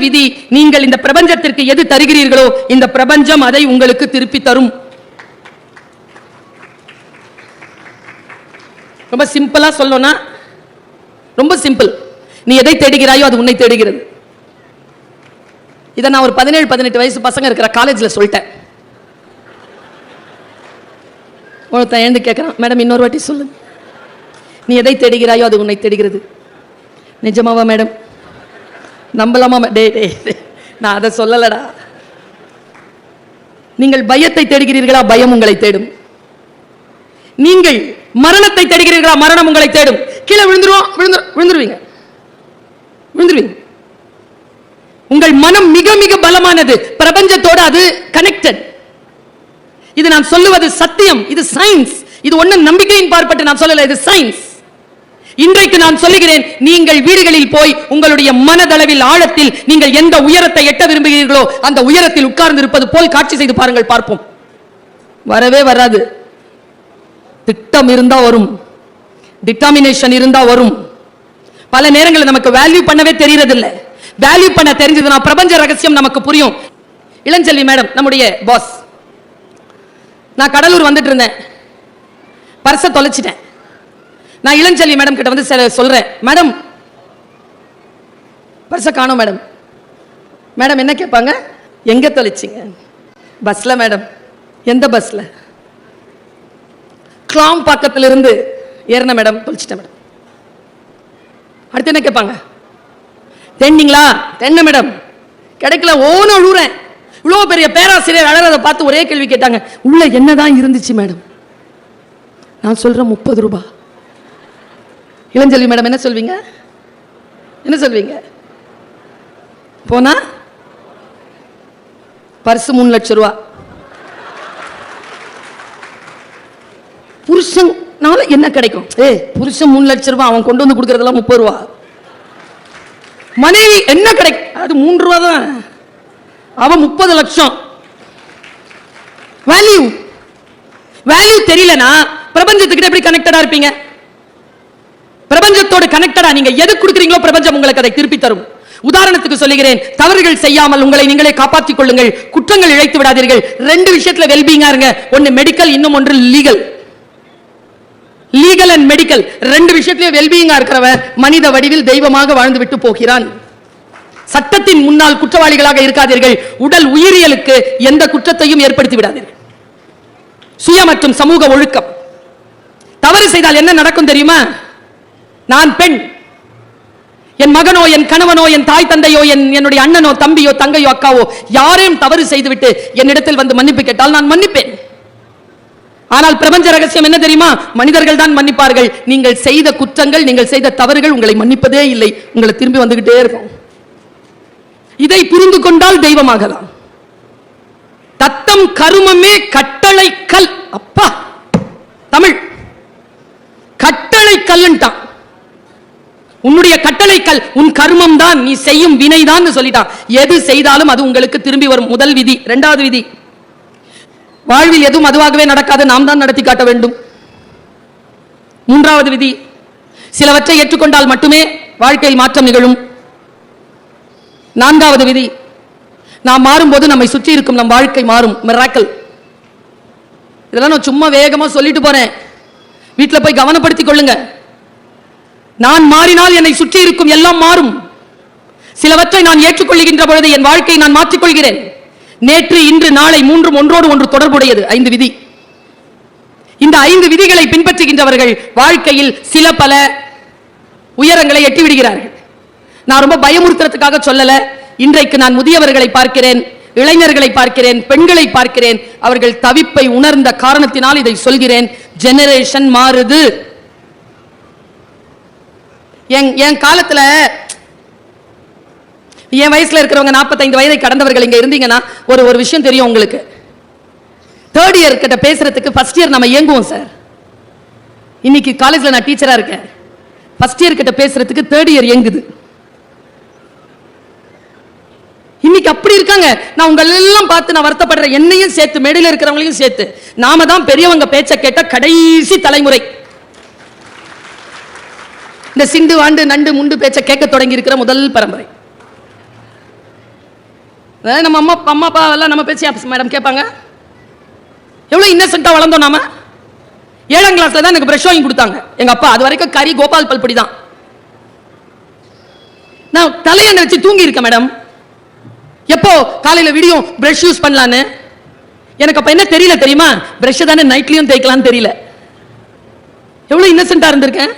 விதி, நீங்கள் இந்த பிரபஞ்சத்திற்கு எது தருகிறீர்களோ இந்த பிரபஞ்சம் அதை உங்களுக்கு திருப்பி தரும். ரொம்ப சிம்பிளா சொல்லணும்னா ரொம்ப சிம்பிள். நீ எதை தேடுகிறாயோ அது உன்னை தேடுகிறது. இதை நான் ஒரு 17-18 வயசு பசங்க இருக்கிற காலேஜில் சொல்லிட்டேன். ஒருத்தன் எழுந்து கேட்குறான், மேடம் இன்னொரு வாட்டி சொல்லு. நீ எதை தேடுகிறாயோ அது உன்னை தேடுகிறது. நிஜமாவா மேடம்? நம்பலாமா? டே டே நான் அதை சொல்லலடா. நீங்கள் பயத்தை தேடுகிறீர்களா? பயம் உங்களை தேடும். நீங்கள் மரணத்தை தேடுகிறீர்களா? மரணம் உங்களை தேடும். கீழே விழுந்துருவீங்க. உங்கள் மனம் மிக மிக பலமானது. பிரபஞ்சத்தோடு அது கனெக்டட். இது நான் சொல்லுவது சத்தியம். இது சயின்ஸ். இது ஒன்னும் நம்பிக்கையின் பார்ப்பட்டு நான் சொல்லல, இது சயின்ஸ். இன்றைக்கு நான் சொல்லுகிறேன், நீங்கள் வீடுகளில் போய் உங்களுடைய மனதளவில் ஆழத்தில் நீங்கள் எந்த உயரத்தை எட்ட விரும்புகிறீர்களோ அந்த உயரத்தில் உட்கார்ந்து இருப்பது போல் காட்சி செய்து பாருங்கள், பார்ப்போம். வரவே வராது. திட்டம் இருந்தா வரும், டிட்டர்மினேஷன் இருந்தா வரும். பல நேரங்களில் நமக்கு வேல்யூ பண்ணவே தெரியறதில்லை. வேல்யூ பண்ண தெரிஞ்சதுன்னா பிரபஞ்ச ரகசியம் நமக்கு புரியும். இளஞ்செல்வி மேடம் நம்முடைய பாஸ். நான் கடலூர் வந்துட்டு இருந்தேன், பர்ஸை தொலைச்சிட்டேன். நான் இளஞ்செல்வி மேடம் கிட்ட வந்து சொல்றேன், மேடம் பர்ஸை காணோம் மேடம். மேடம் என்ன கேட்பாங்க? எங்க தொலைச்சிங்க? பஸ்ல மேடம். எந்த பஸ்ல? கிளாம் பக்கத்துல இருந்து ஏறின மேடம், தொலைச்சிட்டேன் மேடம். அடுத்து என்ன கேட்பாங்க? தென்னீங்களா? தென்ன மேடம். கிடைக்கல. ஓன அழுறேன். இவ்வளோ பெரிய பேராசிரியர் அழறதை பார்த்து ஒரே கேள்வி கேட்டாங்க, உள்ள என்னதான் இருந்துச்சு மேடம்? நான் சொல்றேன் 30 ரூபாய். இளஞ்செல்வி மேடம் என்ன சொல்வீங்க? என்ன சொல்வீங்க? போனா பர்சு 3 லட்சம் ரூபா. புருஷனால என்ன கிடைக்கும்? புருஷன் 3 லட்சம் ரூபாய், அவன் கொண்டு வந்து கொடுக்கறதெல்லாம் 30 ரூபா. மனைவி என்ன கிடைக்கும்? அது 3 ரூபா தான், அவன் 30 லட்சம். வேல்யூ வேல்யூ தெரியலனா பிரபஞ்சத்துக்கிட்ட எப்படி கனெக்டடா இருப்பீங்க? பிரபஞ்சத்தோடு கனெக்டடா நீங்க எது கொடுக்குறீங்களோ பிரபஞ்சம் உங்களுக்கு அதை திருப்பி தரும். உதாரணத்துக்கு சொல்லுகிறேன், தவறுகள் செய்யாமல் உங்களை நீங்களே காப்பாற்றிக் கொள்ளுங்கள். குற்றங்கள் இழைத்து விடாதீர்கள். 2 விஷயத்துல வெல்பீங்கா இருங்க. ஒன்னு மெடிக்கல், இன்னும் ஒன்று லீகல். லீகல் அண்ட் மெடிக்கல் 2 விஷயத்திலே வெல்பீயிங்கா இருக்கிறவன் மனித வடிவில் தெய்வமாக வாழ்ந்து விட்டு போகிறான். சட்டத்தின் முன்னால் குற்றவாளிகளாக இருக்காதீர்கள். உடல் உயிரியலுக்கு எந்த குற்றத்தையும் ஏற்படுத்தி விடாதீர்கள். சுய மற்றும் சமூக ஒழுக்கம். தவறு செய்தால் என்ன நடக்கும் தெரியுமா? நான் பெண், என் மகனோ என் கணவனோ என் தாய் தந்தையோ என்னுடைய அண்ணனோ தம்பியோ தங்கையோ அக்காவோ யாரையும் தவறு செய்துவிட்டு என்னிடத்தில் வந்து மன்னிப்பு கேட்டால் நான் மன்னிப்பேன். ஆனால் பிரபஞ்ச ரகசியம் என்ன தெரியுமா? மனிதர்கள் தான் மன்னிப்பார்கள். நீங்கள் செய்த குற்றங்கள், நீங்கள் செய்த தவறுகள் உங்களை மன்னிப்பதே இல்லை, உங்களை திரும்பி வந்துகிட்டே இருக்கும். இதை புரிந்து கொண்டால் தெய்வமாகலாம். தத்தம் கருமமே கட்டளை கல். அப்பா தமிழ் கட்டளை கல்லுன்ட்டான். உன்னுடைய கட்டளை கல் உன் கர்மம் தான், நீ செய்யும் வினை தான் சொல்லிட்டான். எது செய்தாலும் அது உங்களுக்கு திரும்பி வரும். முதல் விதி. 2வது விதி, வாழ்வில் எதுவும் அதுவாகவே நடக்காது, நாம் தான் நடத்தி காட்ட வேண்டும். 3வது விதி, சிலவற்றை ஏற்றுக்கொண்டால் மட்டுமே வாழ்க்கையில் மாற்றம் நிகழும். 4வது விதி, நாம் மாறும்போது நம்மை சுற்றி இருக்கும் நம் வாழ்க்கை மாறும். மிராக்கிள். இதெல்லாம் நான் சும்மா வேகமா சொல்லிட்டு போறேன், வீட்டில் போய் கவனப்படுத்திக் கொள்ளுங்க. நான் மாறினால் என்னை சுற்றி இருக்கும் எல்லாம் மாறும். சிலவற்றை நான் ஏற்றுக்கொள்கின்ற பொழுது என் வாழ்க்கையை நான் மாற்றிக்கொள்கிறேன். நேற்று, இன்று, நாளை 3 ஒன்றோடு ஒன்று தொடர்புடையது. 5 விதி. இந்த 5 விதிகளை பின்பற்றுகின்றவர்கள் வாழ்க்கையில் சில பல உயரங்களை எட்டி விடுகிறார்கள். நான் ரொம்ப பயமுறுத்துறதுக்காக சொல்லல. இன்றைக்கு நான் முதியவர்களை பார்க்கிறேன், இளைஞர்களை பார்க்கிறேன், பெண்களை பார்க்கிறேன். அவர்கள் தவிப்பை உணர்ந்த காரணத்தினால் இதை சொல்கிறேன். ஜெனரேஷன் மாறுது. என் காலத்துல, என் வயசுல இருக்கிறவங்க 45 வயதை கடந்தவர்கள் இங்க இருந்தீங்கன்னா ஒரு விஷயம் தெரியும் உங்களுக்கு. 3rd இயர் கிட்ட பேசுறதுக்கு ஃபர்ஸ்ட் இயர் நம்ம ஏங்குவோம் சார். இன்னைக்கு காலேஜ்ல நான் டீச்சரா இருக்கேன். ஃபர்ஸ்ட் இயர் கிட்ட பேசுறதுக்கு 3rd இயர் ஏங்குது. இன்னைக்கு அப்படி இருக்காங்க. நான் உங்க எல்லாம் பார்த்து நான் வருத்தப்படுறேன், என்னையும் சேர்த்து, மேடையில் இருக்கிறவங்களையும் சேர்த்து. நாம தான் பெரியவங்க பேச்ச கேட்ட கடைசி தலைமுறை. இந்த சிண்டு வாண்டு நண்டு முண்டு பேச்ச கேட்க தொடங்கி இருக்கிற முதல் பரம்பரை. நம்ம அம்மா அப்பா எல்லாம் நம்ம பேசி மேடம் கேட்பாங்க. எவ்வளவு இன்னசென்ட்டா வளர்ந்தோம் நாம. 7ஆம் கிளாஸ்ல தான் எனக்கு பிரஷ் வாங்கி கொடுத்தாங்க எங்க அப்பா. அது வரைக்கும் கறி கோபால் பல்படி தான். நான் தலையெண்ணெய் வச்சு தூங்கி இருக்கேன் மேடம். எப்போ காலையில விடியும் பிரஷ் யூஸ் பண்ணலான்னு. எனக்கு அப்ப என்ன தெரியல தெரியுமா, பிரஷ் தானே நைட்லயும் தேய்க்கலாம்னு தெரியல. எவ்வளவு இன்னசென்ட்டா இருந்திருக்கேன்.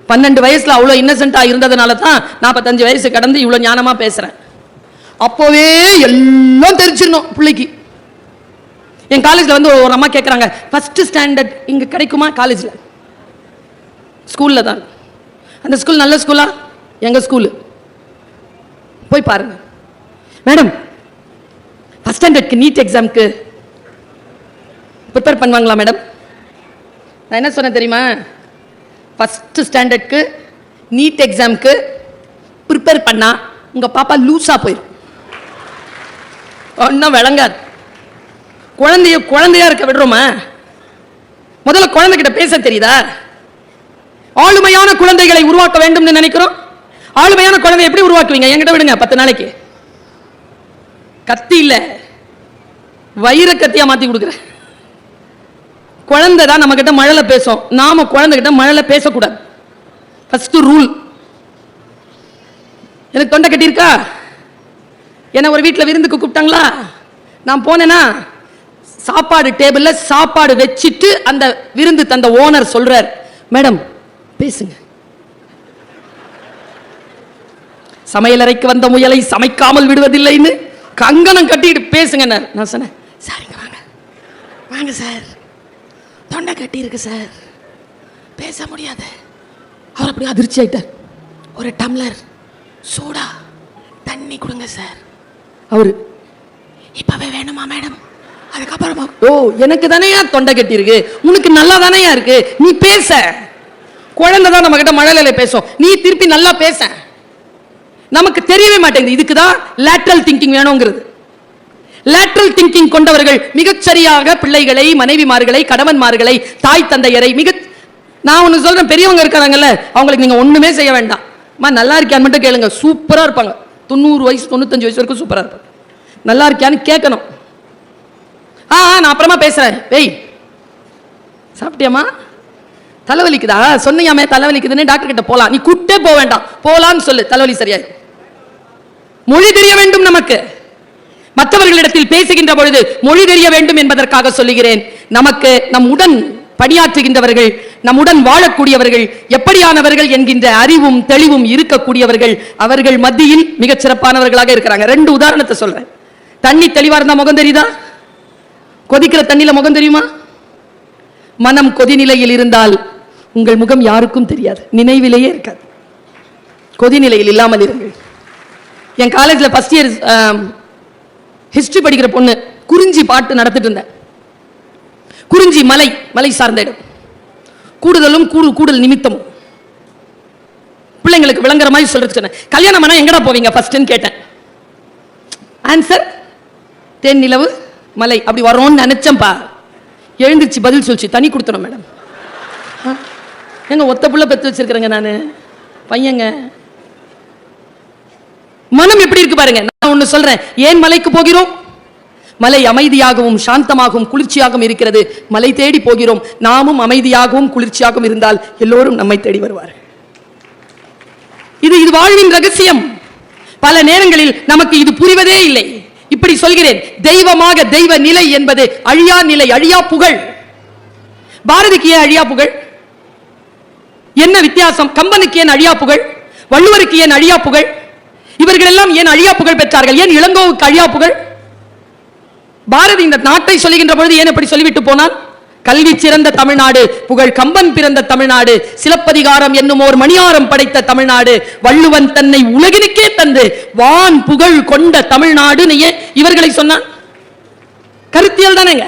12 வயசுல அவ்வளவு இன்னசென்ட்டா இருந்ததுனால தான் 45 வயசு கடந்து இவ்வளவு ஞானமா பேசுறேன். அப்போவே எல்லாம் தெரிஞ்சிடணும் பிள்ளைக்கு. என் காலேஜ்ல வந்து ஒரு அம்மா கேட்கறாங்க, ஃபர்ஸ்ட் ஸ்டாண்டர்ட் இங்க கிடைக்குமா? காலேஜ்ல, ஸ்கூல்ல தான். அந்த ஸ்கூல் நல்ல ஸ்கூலா? எங்க ஸ்கூல் போய் பாருங்க மேடம். ஃபர்ஸ்ட் ஸ்டாண்டர்ட்க்கு நீட் எக்ஸாம்க்கு ப்ரிப்பேர் பண்ணுவாங்களா மேடம்? நான் என்ன சொன்னேன் தெரியுமா, ஃபர்ஸ்ட் ஸ்டாண்டர்ட்க்கு நீட் எக்ஸாம்க்கு ப்ரிப்பேர் பண்ணா உங்க பாப்பா லூசா போயிடும். ஒன்னும் விளங்காது. குழந்தையா இருக்க விடுறோமா? முதல்ல குழந்தைகிட்ட பேச தெரியுதா? ஆளுமையான குழந்தைகளை உருவாக்க வேண்டும் நினைக்கிறோம். ஆளுமையான குழந்தை எப்படி உருவாக்குவீங்க? என்கிட்ட விடுங்க 10 நாளைக்கு. கத்தி இல்ல, வைர கத்தியா மாத்தி கொடுக்குற. குழந்தை தான் நம்ம கிட்ட மழலை பேசும். நாம குழந்தை கிட்ட மழலை பேசக்கூடாது. First rule. எனக்கு தொண்டை கட்டி இருக்கா? என்ன ஒரு வீட்டில் விருந்துக்கு கூப்பிட்டாங்களா? நான் போனேன்னா சாப்பாடு டேபிள்ல சாப்பாடு வச்சிட்டு அந்த விருந்து தந்த ஓனர் சொல்றார், மேடம் பேசுங்க. சமையலறைக்கு வந்த முயலை சமைக்காமல் விடுவதில்லைன்னு கங்கணம் கட்டிட்டு பேசுங்க. நான் சொன்னேன், சரிங்க வாங்க வாங்க சார், தொண்டை கட்டி இருக்கு சார், பேச முடியாது. அவர் அப்படி அதிர்ச்சி ஆயிட்டார். ஒரு டம்ளர் சூடா தண்ணி கொடுங்க சார். அவரு இப்பவே வேணுமா மேடம்? அதுக்கப்புறமா, ஓ எனக்கு தானேயா தொண்டை கட்டி இருக்கு, உனக்கு நல்லா தானேயா இருக்கு, நீ பேச. குழந்தை தான் நம்ம கிட்ட மழலையில பேசும், நீ திருப்பி நல்லா பேச. நமக்கு தெரியவே மாட்டேங்குது. இதுக்கு தான் லேட்டரல் திங்கிங் வேணுங்கிறது. லேட்டரல் திங்கிங் கொண்டவர்கள் மிகச்சரியாக பிள்ளைகளை, மனைவிமார்களை, கணவன்மார்களை, தாய் தந்தையரை நான் ஒன்று சொல்றேன், பெரியவங்க இருக்காங்கல்ல, அவங்களுக்கு நீங்க ஒண்ணுமே செய்ய வேண்டாம். நல்லா இருக்கியான்னு மட்டும் கேளுங்க, சூப்பரா இருப்பாங்க. 90 வயசு 95 வயசு வரைக்கும் சூப்பரா இருப்பாங்க. நல்லா இருக்கியான்னு கேட்கணும். நான் அப்புறமா பேசுறேன். வெய், சாப்பிட்டியாமா? தலைவலிக்குதா? சொன்னியாமே தலைவலிக்குதுன்னு டாக்டர் கிட்ட போலாம். நீ கூட்டே போக வேண்டாம், போலான்னு சொல்லு, தலைவலி சரியாய். மொழி தெரிய வேண்டும் நமக்கு. மற்றவர்களிடத்தில் பேசுகின்ற பொழுது மொழி தெரிய வேண்டும் என்பதற்காக சொல்லுகிறேன். நமக்கு நம்முடன் பணியாற்றுகின்றவர்கள், நம்முடன் வாழக்கூடியவர்கள் எப்படியானவர்கள் என்கின்ற அறிவும் தெளிவும் இருக்கக்கூடியவர்கள் அவர்கள் மத்தியில் மிகச் சிறப்பானவர்களாக இருக்கிறாங்க. 2 உதாரணத்தை சொல்றேன். தண்ணி தெளிவா இருந்தா முகம் தெரியுதா? கொதிக்கிற தண்ணியில முகம் தெரியுமா? மனம் கொதிநிலையில் இருந்தால் உங்கள் முகம் யாருக்கும் தெரியாது, நினைவிலேயே இருக்காது. கொதிநிலையில் இல்லாமல் இருங்கள். என் காலேஜ்ல ஃபர்ஸ்ட் இயர் ஹிஸ்டரி படிக்கிற பொண்ணு குறிஞ்சி பாட்டு நடத்திட்டு இருந்தேன். குறிஞ்சி மலை சார்ந்த இடம். கூடுதலும் கூடல் நிமித்தமும் பிள்ளைங்களுக்கு விளங்குற மாதிரி சொல்றது சொன்னேன். கல்யாணம் பண்ணா எங்கடா போவீங்க ஃபர்ஸ்ட்னு கேட்டேன். ஆன்சர் தேன் நிலவு மலை அப்படி வரோன்னு நினைச்சேன்பா. எழுந்திருச்சு பதில் சொல்லிச்சு, தனி கொடுத்தணும் மேடம். எங்க ஒத்த புள்ள பெற்று வச்சிருக்கிறேங்க நானு, பையங்க. மனம் எப்படி இருக்கு பாருங்க. நான் ஒண்ணு சொல்றேன், ஏன் மலைக்கு போகிறோம்? மலை அமைதியாகவும் சாந்தமாகவும் குளிர்ச்சியாகவும் இருக்கிறது. மலை தேடி போகிறோம். நாமும் அமைதியாகவும் குளிர்ச்சியாகவும் இருந்தால் எல்லோரும் நம்மை தேடி வருவார். இது வாழ்வின் ரகசியம். பல நேரங்களில் நமக்கு இது புரிவதே இல்லை. இப்படி சொல்கிறேன், தெய்வமாக தெய்வ நிலை என்பது அழியா நிலை, அழியா புகழ். பாரதிக்கு ஏன் அழியா புகழ்? என்ன வித்தியாசம்? கம்பனுக்கு ஏன் அழியா புகழ்? வள்ளுவருக்கு ஏன் அழியா புகழ்? இவர்கள் எல்லாம் ஏன் அழியா புகழ் பெற்றார்கள்? ஏன் இளங்கோவுக்கு அழியா புகழ்? பாரதி இந்த நாட்டை சொல்லுகின்ற பொழுது ஏன் இப்படி சொல்லிவிட்டு போனான்? கல்வி சிறந்த தமிழ்நாடு, புகழ் கம்பன் பிறந்த தமிழ்நாடு, சிலப்பதிகாரம் என்னும் ஓர் மணியாரம் படைத்த தமிழ்நாடு, வள்ளுவன் தன்னை உலகிற்கே தந்து வான் புகழ் கொண்ட தமிழ்நாடு இவர்களை சொன்னான். கருத்தியல் தானேங்க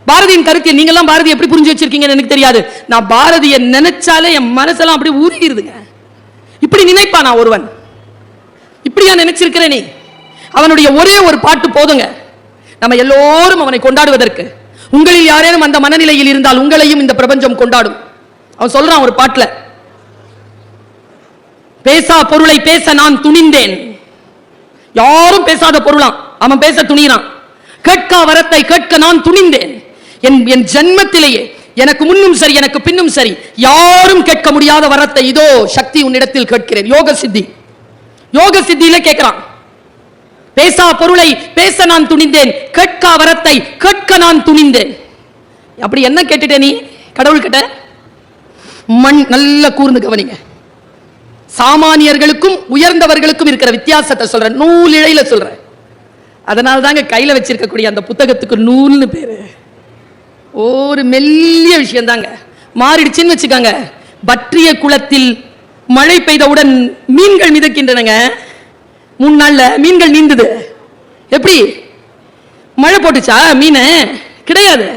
பாரதியின் கருத்தியல். நீங்க எல்லாம் பாரதி எப்படி புரிஞ்சு வச்சிருக்கீங்கன்னு எனக்கு தெரியாது. நான் பாரதியை நினைச்சாலே என் மனசெல்லாம் அப்படி ஊறிடுதுங்க. இப்படி நினைப்பானா ஒருவன்? இப்படியா நினைச்சிருக்கிறேன்? நீ அவனுடைய ஒரே ஒரு பாட்டு போதுங்க நம்ம எல்லோரும் அவனை கொண்டாடுவதற்கு. உங்களில் யாரேனும் அந்த மனநிலையில் இருந்தால் உங்களையும் இந்த பிரபஞ்சம் கொண்டாடும். அவன் சொல்றான் ஒரு பாட்டுல, பேசா பொருளை பேச நான் துணிந்தேன், யாரும் பேசாத பொருளாம், அவன் பேச துணிறான். கேட்கா வரத்தை கேட்க நான் துணிந்தேன். என் ஜன்மத்திலேயே எனக்கு முன்னும் சரி எனக்கு பின்னும் சரி யாரும் கேட்க முடியாத வரத்தை இதோ சக்தி உன்னிடத்தில் கேட்கிறேன். யோக சித்தி, யோக சித்தியில கேட்கிறான். பேசா பொருளை பேச நான் துணிந்தேன், கேட்கா வரத்தை கேட்க நான் துணிந்தேன். அப்படி என்ன கேட்டுட்ட நீ கடவுள் கிட்ட? மண். நல்ல கூர்ந்து கவனிங்க. சாமானியர்களுக்கும் உயர்ந்தவர்களுக்கும் இருக்கிற வித்தியாசத்தை சொல்றேன், நூல் இழையில சொல்றேன். அதனால தாங்க கையில வச்சிருக்கக்கூடிய அந்த புத்தகத்துக்கு நூல்னு பேரு. ஒரு மெல்லிய விஷயம் தாங்க. மாறிடுச்சுன்னு வச்சுக்காங்க. பற்றிய குளத்தில் மழை பெய்தவுடன் மீன்கள் மிதக்கின்றனங்க. 3 நாள்ல மீன்கள் நீந்துது. எப்படி? மழை போட்டுச்சா மீன்? கிடையாது.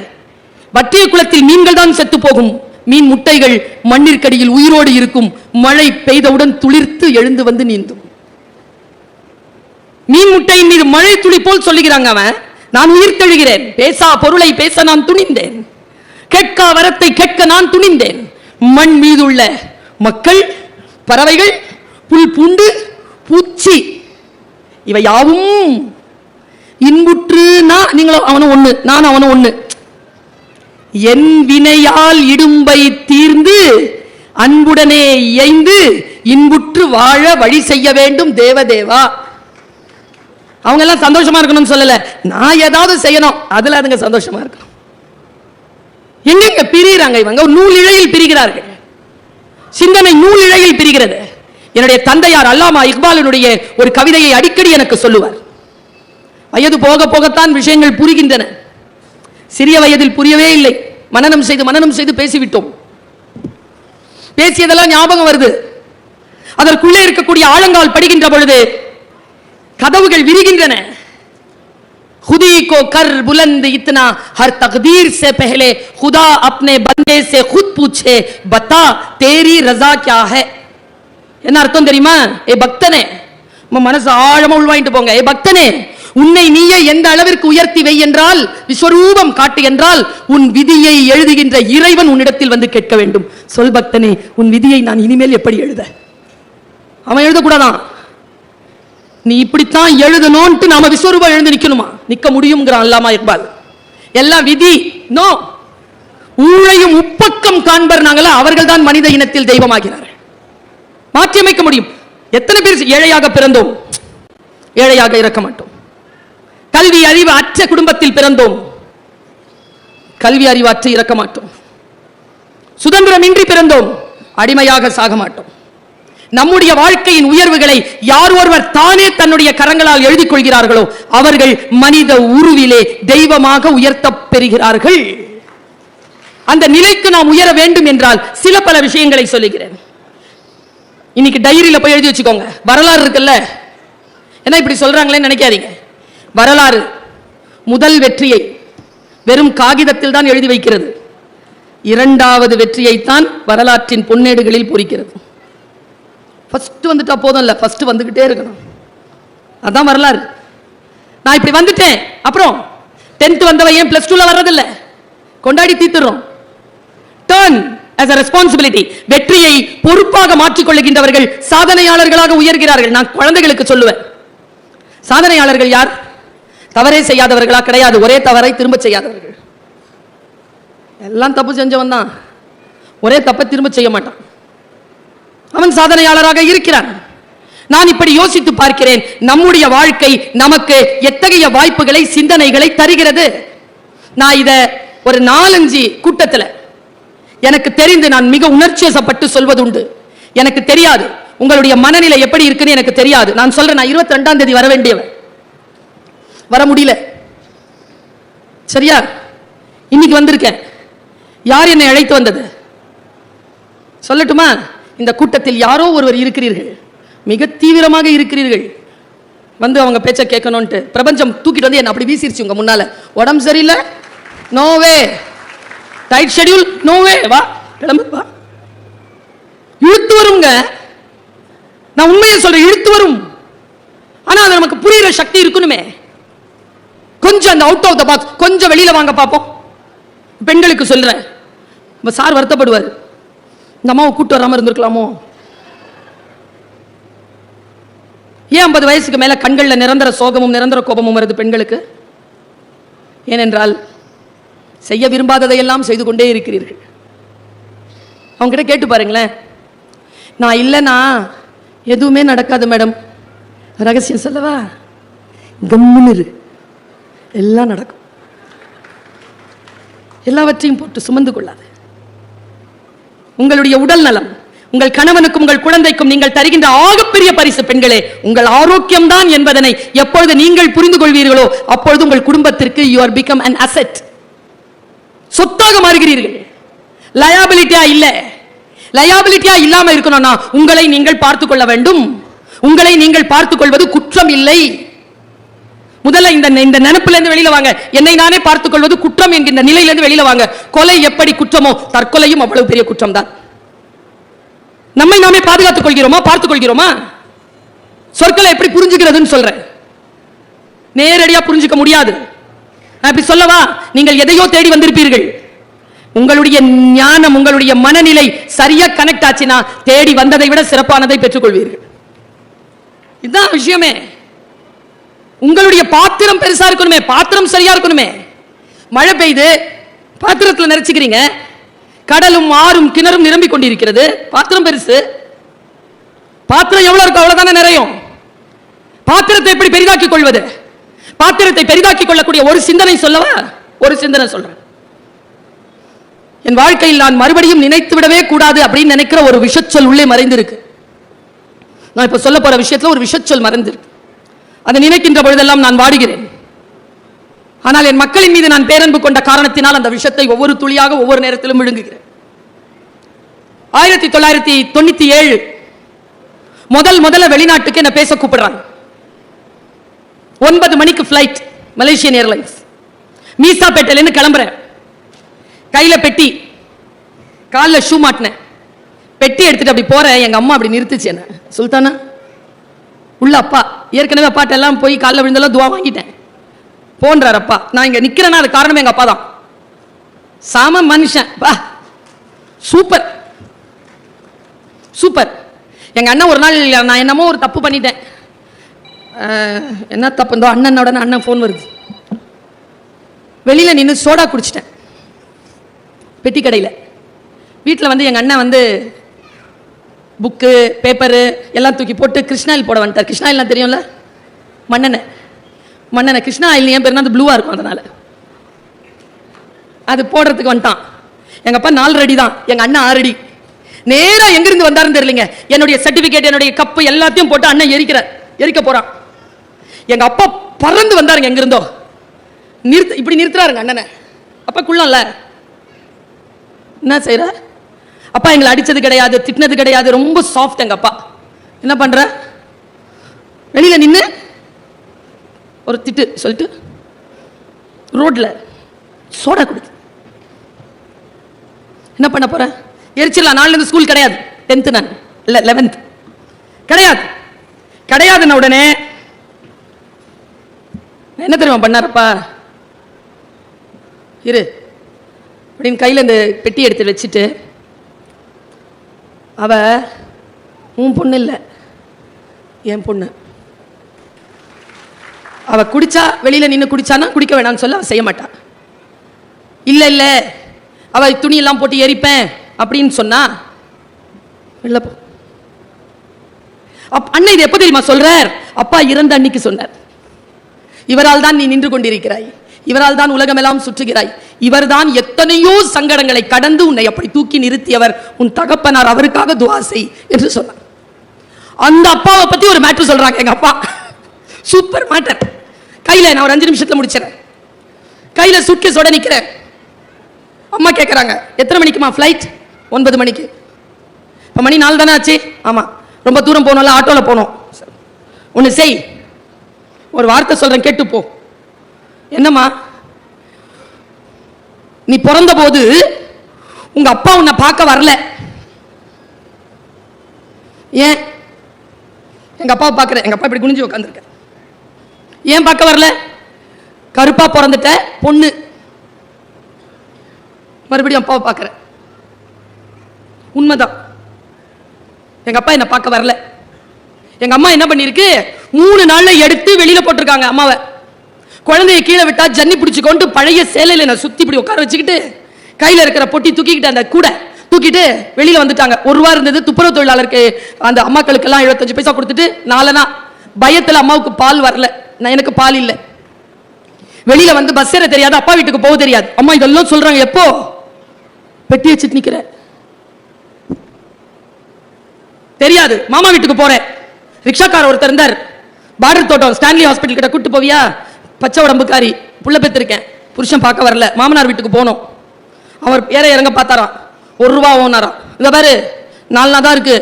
பற்றிய குளத்தில் மீன்கள் தான் செத்து போகும். மீன் முட்டைகள் மண்ணிற்கடியில் உயிரோடு இருக்கும். மழை பெய்தவுடன் துளிர்த்து எழுந்து வந்து நீந்தும். மீன் முட்டையின் மீது மழை துளி போல் சொல்லுகிறாங்க அவன். நான் உயிர் தெழுகிறேன். பேசா பொருளை பேச நான் துணிந்தேன், கேட்கா வரத்தை கேட்க நான் துணிந்தேன். மண் மீது உள்ள மக்கள், பறவைகள், புல் பூண்டு, பூச்சி இவை யாவும் இன்புற்று. நீங்களும் அவனும் ஒண்ணு, நான் அவனும் ஒண்ணு. என் வினையால் இடும்பை தீர்ந்து அன்புடனே இயைந்து இன்புற்று வாழ வழி செய்ய வேண்டும் தேவதேவா. அவங்க எல்லாம் சந்தோஷமா இருக்கணும்னு சொல்லல, நான் ஏதாவது செய்யணும், அதுல அதுங்க சந்தோஷமா இருக்கணும். எங்க பிரிகிறாங்க இவங்க? நூல் இழையில் பிரிகிறார்கள். சிந்தனை நூல் இழையில் பிரிகிறது. என்னுடைய தந்தையார் அல்லாமா இக்பாலினுடைய ஒரு கவிதையை அடிக்கடி எனக்கு சொல்லுவார். வயது போக போகத்தான் விஷயங்கள் புரிகின்றன. சிறிய வயதில் புரியவே இல்லை. மனனம் செய்து பேசிவிட்டோம். பேசியதெல்லாம் ஞாபகம் வருது. அதற்குள்ளே இருக்கக்கூடிய ஆழங்கால் படுகின்ற பொழுது கதவுகள் விரிகின்றன. खुदी को कर बुलंद इतना हर तकदीर से पहले खुदा अपने बंदे से खुद पूछे बता तेरी रजा क्या है. என்ன அர்த்தம் தெரியுமா? ஏ பக்தனே, மனசு ஆழமா உள்வாங்கிட்டு போங்க. ஏ பக்தனே, உன்னை நீயே எந்த அளவிற்கு உயர்த்தி வை என்றால், விஸ்வரூபம் காட்டு என்றால், உன் விதியை எழுதுகின்ற இறைவன் உன்னிடத்தில் வந்து கேட்க வேண்டும். சொல் பக்தனே, உன் விதியை நான் இனிமேல் எப்படி எழுத? அவன் எழுதக்கூடாதான், நீ இப்படித்தான் எழுதணும்னு நாம விஸ்வரூபம் எழுந்து நிக்கணுமா? நிக்க முடியும்ங்கிறான் அல்லாமா இக்பால். எல்லாம் விதி. நோ, ஊழையும் உப்பக்கம் காண்பர் நாங்களா, அவர்கள் தான் மனித இனத்தில் தெய்வமாகிறார்கள். மாற்றி அமைக்க முடியும். எத்தனை பேர் ஏழையாக பிறந்தோம், ஏழையாக இருக்க மாட்டோம். கல்வி அறிவு அற்ற குடும்பத்தில் பிறந்தோம், கல்வி அறிவு அற்ற இறக்க மாட்டோம். சுதந்திரமின்றி பிறந்தோம், அடிமையாக சாக மாட்டோம். நம்முடைய வாழ்க்கையின் உயர்வுகளை யார் ஒருவர் தானே தன்னுடைய கரங்களால் எழுதிக் கொள்கிறார்களோ அவர்கள் மனித உருவிலே தெய்வமாக உயர்த்தப் பெறுகிறார்கள். அந்த நிலைக்கு நாம் உயர வேண்டும் என்றால் சில பல விஷயங்களை சொல்லுகிறேன். இன்னைக்கு டைரியில போய் எழுதி வச்சுக்கோங்க. வரலாறு இருக்குல்ல, என்ன இப்படி சொல்றாங்களே நினைக்காதீங்க. வரலாறு முதல் வெற்றியை வெறும் காகிதத்தில் தான் எழுதி வைக்கிறது. இரண்டாவது வெற்றியைத்தான் வரலாற்றின் பொன்னேடுகளில் பொறிக்கிறது. ஃபர்ஸ்ட் வந்துட்டா போதும் இல்ல, ஃபர்ஸ்ட் வந்துகிட்டே இருக்கணும். அதான் வரலாறு. நான் இப்படி வந்துட்டேன், அப்புறம் 10th வந்தவன் ஏன் +2ல வர்றதில்ல? கொண்டாடி தீத்துறோம். Turn as a responsibility. வெற்றியை பொறுப்பாக மாற்றிக் கொள்ளுகின்றவர்கள் சாதனையாளர்களாக உயர்கிறார்கள். நான் குழந்தைகளுக்கு சொல்லுவேன், சாதனையாளர்கள் யார்? தவறே செய்யாதவர்களா? கிடையாது. ஒரே தவறை திரும்ப செய்யாதவர்கள். எல்லாம் தப்பு செஞ்சவன் தான், ஒரே தப்பை திரும்ப செய்ய மாட்டான். அவன் சாதனையாளராக இருக்கிறான். நான் இப்படி யோசித்து பார்க்கிறேன், நம்முடைய வாழ்க்கை நமக்கு எத்தகைய வாய்ப்புகளை, சிந்தனைகளை தருகிறது. நான் இத ஒரு 4-5 கூட்டத்தில் எனக்கு தெரிந்து நான் மிக உணர்ச்சியப்பட்டு சொல்வது உண்டு. எனக்கு தெரியாது உங்களுடைய மனநிலை எப்படி இருக்குன்னு எனக்கு தெரியாது. நான் சொல்றேன், நான் 22ஆம் தேதி வர வேண்டியவன், வர முடியல. சரியா? இன்னைக்கு வந்திருக்கேன். யார் என்னை அழைத்து வந்தது சொல்லட்டுமா? இந்த கூட்டத்தில் யாரோ ஒருவர் இருக்கிறீர்கள், மிக தீவிரமாக இருக்கிறீர்கள். வந்து அவங்க பேச்ச கேட்கணும்ட்டு பிரபஞ்சம் தூக்கிட்டு வந்து என்ன அப்படி வீசிருச்சு உங்க முன்னால. உடம்பு சரியில்லை, நோவே. Tight schedule, நோவே. வா, கிளம்பு, வா. இழுத்து வருங்க. நான் உண்மையை சொல்றேன், இழுத்து வரும். ஆனா அது நமக்கு புரியுற சக்தி இருக்கணுமே. கொஞ்சம் அந்த அவுட் ஆஃப் த பாக்ஸ், கொஞ்சம் வெளியில வாங்க பாப்போம். பெண்களுக்கு சொல்றேன், சார் வருத்தப்படுவார், இந்த அம்மாவை கூட்டு வராம இருந்திருக்கலாமோ. ஏன் 50 வயசுக்கு மேல கண்கள்ல நிரந்தர சோகமும் நிரந்தர கோபமும் வருது பெண்களுக்கு? ஏனென்றால் செய்ய விரும்பாததையெல்லாம் செய்து கொண்டே இருக்கிறீர்கள். அவங்க கிட்ட கேட்டு பாருங்களேன், நான் இல்லைன்னா எதுவுமே நடக்காது மேடம். ரகசியம் சொல்லவா? கம்முன்னு எல்லாம் நடக்கும். எல்லாவற்றையும் போட்டு சுமந்து கொள்ளாது. உங்களுடைய உடல் நலம், உங்கள் கணவனுக்கும் உங்கள் குழந்தைக்கும் நீங்கள் தருகின்ற ஆகப்பெரிய பரிசு பெண்களே உங்கள் ஆரோக்கியம் தான் என்பதனை எப்பொழுது நீங்கள் புரிந்து கொள்வீர்களோ அப்பொழுது உங்கள் குடும்பத்திற்கு you are become an asset. சொத்தாக மாறுகிறீர்கள். லயபிலிட்டியா இல்ல. லயபிலிட்டியா இல்லாம இருக்கணும்னா உங்களை நீங்கள் பார்த்துக் கொள்ள வேண்டும். உங்களை நீங்கள் பார்த்துக் கொள்வது குற்றம் இல்லை. முதல்ல இந்த நினைப்புல இருந்து வெளியில வாங்க. என்னை நானே பார்த்துக் கொள்வது குற்றம் என்கின்ற நிலையிலிருந்து வெளியில வாங்க. கொலை எப்படி குற்றமோ தற்கொலையும் அவ்வளவு பெரிய குற்றம் தான். நம்மை நாமே பாதுகாத்துக் கொள்கிறோமா? பார்த்துக் கொள்கிறோமா? சொற்களை எப்படி புரிஞ்சுக்கிறதுன்னு சொல்றேன். நேரடியா புரிஞ்சுக்க முடியாது. நான் இப்படி சொல்லவா? நீங்கள் எதையோ தேடி வந்திருப்பீர்கள். உங்களுடைய ஞானம், உங்களுடைய மனநிலை சரியா கனெக்ட் ஆச்சுன்னா தேடி வந்ததை விட சிறப்பானதை பெற்றுக்கொள்வீர்கள். இதுதான் விஷயமே. உங்களுடைய பாத்திரம் பெருசா இருக்கணுமே, பாத்திரம் சரியா இருக்கணுமே. மழை பெய்து பாத்திரத்தில் நிறைச்சுக்கிறீங்க, கடலும் ஆறும் கிணறும் நிரம்பிக் கொண்டிருக்கிறது, பாத்திரம் பெருசு. பாத்திரம் எவ்வளவு இருக்கு அவ்வளவுதானே நிறையும். பாத்திரத்தை எப்படி பெரிதாக்கிக் கொள்வது? பாத்திரத்தை பெரிதாக்கிக் கொள்ளக்கூடிய ஒரு சிந்தனை சொல்லவா? ஒரு சிந்தனை சொல்றேன். என் வாழ்க்கையில் நான் மறுபடியும் நினைத்து விடவே கூடாது அப்படின்னு நினைக்கிற ஒரு விஷச்சொல் உள்ளே மறைந்திருக்கு. நான் இப்ப சொல்ல போற விஷயத்துல ஒரு விஷச்சொல் மறைந்திருக்கு. அதை நினைக்கின்ற பொழுதெல்லாம் நான் வாடுகிறேன். ஆனால் என் மக்களின் மீது நான் பேரன்பு கொண்ட காரணத்தினால் அந்த விஷத்தை ஒவ்வொரு துளியாக ஒவ்வொரு நேரத்திலும் விழுங்குகிறேன். 1997 முதல்ல வெளிநாட்டுக்கு என்ன பேச கூப்பிடுறாங்க. 9 மணிக்கு பிளைட், மலேசியன் ஏர்லைன்ஸ். மீசாப்பேட்டையில கிளம்புறேன். கையில பெட்டி, காலில் ஷூ மாட்டினேன். பெட்டி எடுத்துட்டு அப்படி போறேன். எங்க அம்மா அப்படி நிறுத்துச்சு என்ன. சுல்தானா உள்ள அப்பா, ஏற்கனவே அப்பாட்ட எல்லாம் போய் காலில் விழுந்தெல்லாம் துவா வாங்கிட்டேன். போன்றார் அப்பா. நான் இங்க நிக்கிறேன்னா அது காரணம் எங்க அப்பா தான். சாம மனுஷன், சூப்பர் சூப்பர். எங்க அண்ணன் ஒரு நாள் நான் என்னமோ ஒரு தப்பு பண்ணிட்டேன். என்ன தப்பு? அண்ணனோட அண்ணன் போன் வருது. வெளியில நின்று சோடா குடிச்சிட்டேன் பெட்டி கடையில். வீட்டில் வந்து எங்கள் அண்ணன் வந்து புக்கு பேப்பரு எல்லாம் தூக்கி போட்டு கிருஷ்ணாயில் போட வந்துட்டார். கிருஷ்ணாயில்லாம் தெரியும்ல, மண்ணெண்ணெய். கிருஷ்ணா ஆயில் என் பேர் அது ப்ளூவாக இருக்கும், அதனால அது போடுறதுக்கு வந்துட்டான். எங்கள் அப்பா 4 அடி தான், எங்கள் அண்ணன் 6 அடி. நேராக எங்கிருந்து வந்தாருன்னு தெரியலங்க. என்னுடைய சர்டிஃபிகேட், என்னுடைய கப்பு எல்லாத்தையும் போட்டு அண்ணன் எரிக்க போறான். எங்க அப்பா பறந்து வந்தாருங்க எங்கிருந்தோ. இப்படி நிறுத்துறாருங்க அண்ணனை. அப்பா குள்ளம்ல என்ன செய்யற? அப்பா எங்களை அடிச்சது கிடையாது, திட்டினது கிடையாது, ரொம்ப சாஃப்ட் எங்க அப்பா. என்ன பண்ற? வெளியில நின்று ஒரு திட்டு சொல்லிட்டு ரோட்ல சோடா குடிச்சு என்ன பண்ண போற? எரிச்சிடலாம். நாளிலிருந்து ஸ்கூல் கிடையாது. 10th நான் இல்ல 11th கிடையாதுன்ன உடனே என்ன தெரியுமா பண்ணாரப்பா? இரு அப்படின்னு கையில் இந்த பெட்டி எடுத்து வச்சுட்டு, அவ உன் பொண்ணு இல்லை என் பொண்ணு. அவ குடிச்சா வெளியில நின்று குடிச்சானா குடிக்க வேணாம்னு சொல்ல அவ செய்ய மாட்டா. இல்ல அவ துணியெல்லாம் போட்டு எரிப்பேன் அப்படின்னு சொன்னா வெளில போ. அண்ணன் இது எப்ப தெரியுமா சொல்றார்? அப்பா இறந்த அன்னைக்கு சொன்னார். இவரால் தான் நீ நின்று கொண்டிருக்கிறாய், இவரால் தான் உலகமெல்லாம் சுற்றுகிறாய், இவர்தான் எத்தனையோ சங்கடங்களை கடந்து உன்னை அப்படி தூக்கி நிறுத்தியவர், உன் தகப்பனார், அவருக்காக துஆ செய் என்று சொன்னார். அந்த அப்பாவை பத்தி ஒரு மேட்டர் சொல்றாங்க எங்க அப்பா. Super matter. கையில நான் ஒரு 5 நிமிஷத்துல முடிச்சிடறேன். கையில சூட்கேஸோட நிக்கிறேன். அம்மா கேட்கறாங்க, எத்தனை மணிக்குமா ஃபிளைட்? 9 மணிக்கு. இப்போ மணி 4 தானே ஆச்சு? ஆமா. ரொம்ப தூரம் போனோம்ல, ஆட்டோல போனோம். ஒன்று செய், ஒரு வார்த்தை சொல்றேன் கேட்டு போ. என்னம்மா? நீ பிறந்த போது உங்க அப்பா உன்னை பார்க்க வரல. ஏன்? எங்க அப்பாவை பார்க்குறேன். எங்க அப்பா இப்படி குனிஞ்சு உட்காந்துருக்க. ஏன் பார்க்க வரல? கருப்பா பிறந்துட்ட பொண்ணு. மறுபடியும் அப்பாவை பார்க்குறேன். உண்மைதான், எங்க அப்பா என்ன பார்க்க வரல. எங்க அம்மா என்ன பண்ணிருக்கு? 3 நாள்ல எடுத்து வெளியில போட்டிருக்காங்க அம்மாவை. குழந்தைய கீழே விட்டா ஜன்னி பிடிச்சு கொண்டு பழைய சேலையில நான் சுத்தி இப்படி உட்கார வச்சுக்கிட்டு கையில இருக்கிற பொட்டி தூக்கிக்கிட்டு அந்த கூட தூக்கிட்டு வெளியில வந்துட்டாங்க. 1 ரூபா இருந்தது. துப்புரவு தொழிலாளருக்கு அந்த அம்மாக்களுக்கு எல்லாம் 75 பைசா கொடுத்துட்டு 4 பயத்துல அம்மாவுக்கு பால் வரல, எனக்கு பால் இல்ல. வெளியில வந்து பஸ் ஏற தெரியாது, அப்பா வீட்டுக்கு போக தெரியாது. அம்மா இதெல்லாம் சொல்றாங்க. எப்போ பெட்டி வச்சுட்டு நிக்கிற தெரியாது. மாமா வீட்டுக்கு போறேன். ரிக்ஷாக்கார ஒருத்தர் இருந்தார். பார்டர் தோட்டம் ஸ்டான்லி ஹாஸ்பிட்டல் கிட்ட கூட்டு போவியா? பச்சை உடம்புக்காரி, புள்ள பெற்றிருக்கேன், புருஷன் பார்க்க வரல, மாமனார் வீட்டுக்கு போனோம். அவர் ஏற இறங்க பார்த்தாராம். 1 ரூபா ஓனாராம். இங்க பாரு 4 தான் இருக்கு,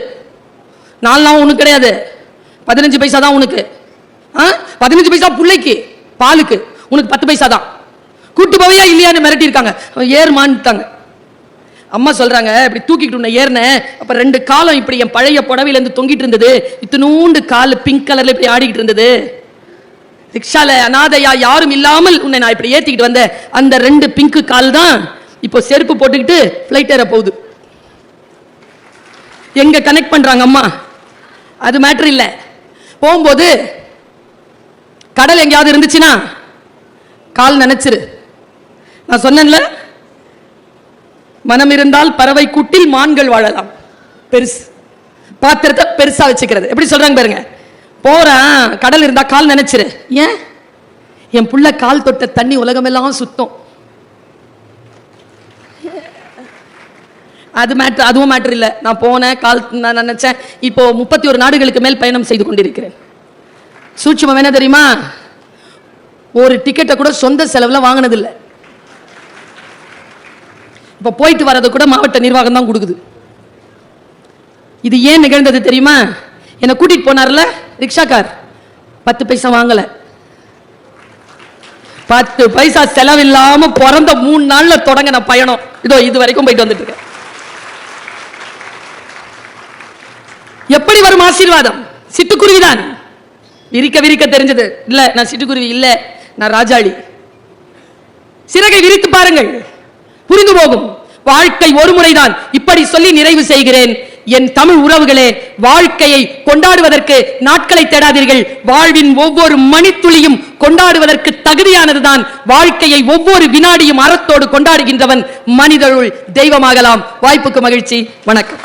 4 உனக்கு கிடையாது, 15 பைசா தான் உனக்கு. 15 பைசா பிள்ளைக்கு பாலுக்கு, உனக்கு 10 பைசா தான். கூட்டு போவியா இல்லையான்னு மிரட்டி இருக்காங்க. ஏறுமான்ட்டாங்க. அம்மா சொல்றாங்க, இப்படி தூக்கிட்டு உன்னை ஏறின அப்ப 2 காலம் இப்படி என் பழைய புடவையில இருந்து தொங்கிட்டு இருந்தது, இத்தினூண்டு கால் பிங்க் கலர்ல இப்படி ஆடிக்கிட்டு இருந்தது. ரிக்ஷால அனாதையா யாரும் இல்லாமல் உன்னை நான் இப்படி ஏத்திக்கிட்டு வந்த அந்த 2 பிங்க் கால் தான் இப்போ செருப்பு போட்டுக்கிட்டு பிளைட் ஏற போகுது. எங்க கனெக்ட் பண்றாங்க அம்மா? அது மேட்டர் இல்ல. போகும்போது கடல் எங்கேயாவது இருந்துச்சுன்னா கால் நினைச்சிரு. நான் சொன்னேன்ல, மனம் இருந்தால் பறவை கூட்டில் மான்கள் வாழலாம். பெருசு பாத்திரத்தை பெருசா வச்சுக்கிறது. எப்படி சொல்றாங்க பாருங்க. போறேன், கடல் இருந்தா கால் நினைச்சிரு. ஏன்? என் புள்ள கால் தொட்ட தண்ணி உலகமெல்லாம் சுத்தம். அது மேட்டர், அதுவும் மேட்டர் இல்ல. நான் போனேன், கால் நான் நினைச்சேன். இப்போ 31 நாடுகளுக்கு மேல் பயணம் செய்து கொண்டிருக்கிறேன். சூட்சுமம் என்ன தெரியுமா? ஒரு டிக்கெட்டை கூட சொந்த செலவுல வாங்கினதில்லை. இப்ப போயிட்டு வரது கூட மாவட்ட நிர்வாகம் தான் கொடுக்குது. இது ஏன் நிகழ்ந்தது தெரியுமா? என்னை கூட்டிட்டு போனார்ல ரிக்ஷாக்கார், 10 பைசா வாங்கல. 10 பைசா செலவில்லாம பிறந்த 3 நாள்ல தொடங்கின பயணம் இதோ இது வரைக்கும் போயிட்டு வந்துட்டு இருக்கேன். எப்படி வரும் ஆசீர்வாதம்? சிட்டுக்குருவிதான். விரிக்க விரிக்க தெரிஞ்சது இல்ல. நான் சிட்டுக்குருவி இல்ல, நான் ராஜாளி. சிறகை விரித்து பாருங்கள், புரிந்து போகும். வாழ்க்கை ஒரு முறைதான். இப்படி சொல்லி நிறைவு செய்கிறேன். என் தமிழ் உறவுகளே, வாழ்க்கையை கொண்டாடுவதற்கு நாட்களை தேடாதீர்கள். வாழ்வின் ஒவ்வொரு மணித்துளியும் கொண்டாடுவதற்கு தகுதியானதுதான். வாழ்க்கையை ஒவ்வொரு வினாடியும் அறத்தோடு கொண்டாடுகின்றவன் மனிதருள் தெய்வமாகலாம். வாய்ப்புக்கு மகிழ்ச்சி. வணக்கம்.